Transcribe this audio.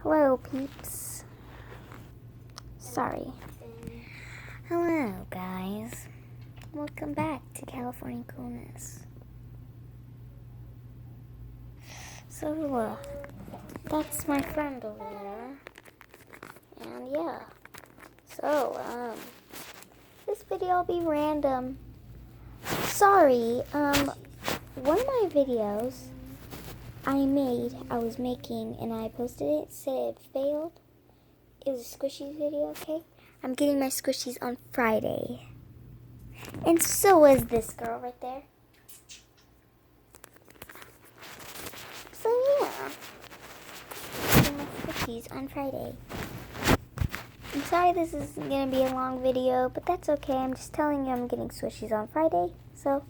Hello, peeps. Sorry. Hello, guys. Welcome back to California Coolness. So, that's my friend over there. And yeah. So, this video will be random. Sorry, one of my videos I was making, and I posted it, said it failed. It was a squishies video, okay? I'm getting my squishies on Friday. And so was this girl right there. So yeah, getting my squishies on Friday. I'm sorry this is going to be a long video, but that's okay. I'm just telling you I'm getting squishies on Friday. So